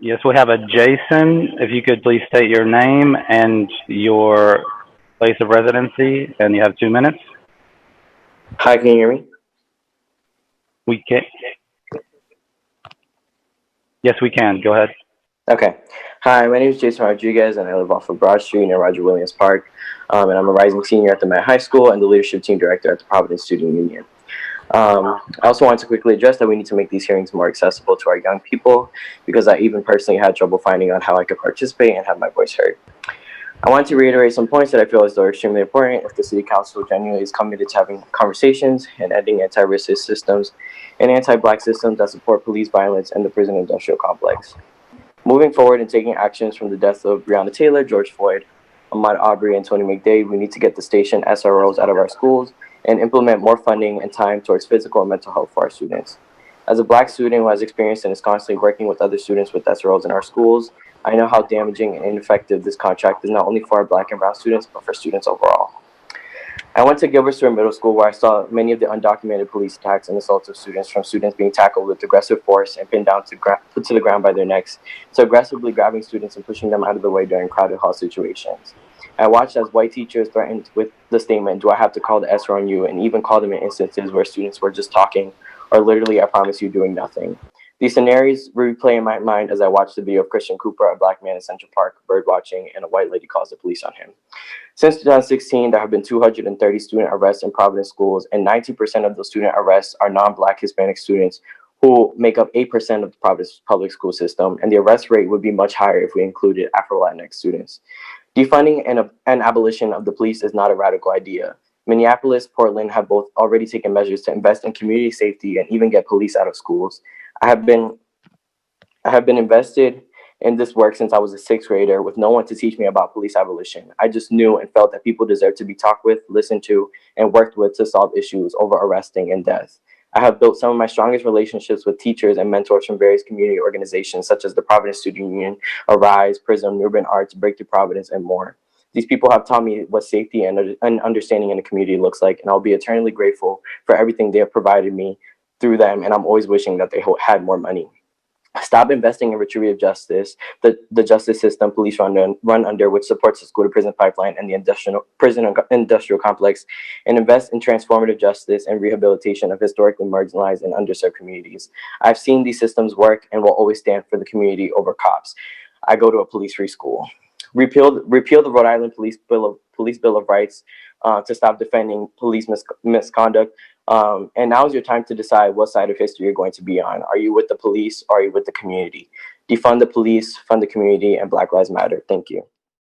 Yes, we have a Jason. If you could please state your name and your place of residency, and you have 2 minutes. Hi, can you hear me? We can. Yes, we can. Go ahead. Okay. Hi, my name is Jason Rodriguez, and I live off of Broad Street near Roger Williams Park. And I'm a rising senior at the Met High School and the leadership team director at the Providence Student Union. I also wanted to quickly address that we need to make these hearings more accessible to our young people because I even personally had trouble finding out how I could participate and have my voice heard. I want to reiterate some points that I feel as though are extremely important if the City Council genuinely is committed to having conversations and ending anti-racist systems and anti-Black systems that support police violence and the prison industrial complex. Moving forward and taking actions from the deaths of Breonna Taylor, George Floyd, Ahmaud Arbery, and Tony McDade, we need to get the station SROs out of our schools and implement more funding and time towards physical and mental health for our students. As a Black student who has experience and is constantly working with other students with SROs in our schools, I know how damaging and ineffective this contract is not only for our Black and brown students, but for students overall. I went to Gilbertstone Middle School where I saw many of the undocumented police attacks and assaults of students, from students being tackled with aggressive force and pinned down to put to the ground by their necks, to aggressively grabbing students and pushing them out of the way during crowded hall situations. I watched as white teachers threatened with the statement, "Do I have to call the SR on you?" and even called them in instances where students were just talking or literally, "I promise you," doing nothing. These scenarios replay in my mind as I watch the video of Christian Cooper, a Black man in Central Park, bird watching, and a white lady calls the police on him. Since 2016, there have been 230 student arrests in Providence schools, and 90% of those student arrests are non-Black Hispanic students who make up 8% of the Providence public school system, and the arrest rate would be much higher if we included Afro-Latinx students. Defunding and abolition of the police is not a radical idea. Minneapolis, Portland have both already taken measures to invest in community safety and even get police out of schools. I have been invested in this work since I was a sixth grader with no one to teach me about police abolition. I just knew and felt that people deserve to be talked with, listened to, and worked with to solve issues over arresting and death. I have built some of my strongest relationships with teachers and mentors from various community organizations such as the Providence Student Union, Resides, Prism, Urban Arts, Breakthrough Providence, and more. These people have taught me what safety and understanding in the community looks like, and I'll be eternally grateful for everything they have provided me through them, and I'm always wishing that they had more money. Stop investing in retributive justice, the justice system police run under, which supports the school to prison pipeline and the industrial complex, and invest in transformative justice and rehabilitation of historically marginalized and underserved communities. I've seen these systems work and will always stand for the community over cops. I go to a police-free school. Repeal the Rhode Island Police Bill of Rights to stop defending police misconduct. And now is your time to decide what side of history you're going to be on. Are you with the police or are you with the community? Defund the police, fund the community, and Black Lives Matter. Thank you.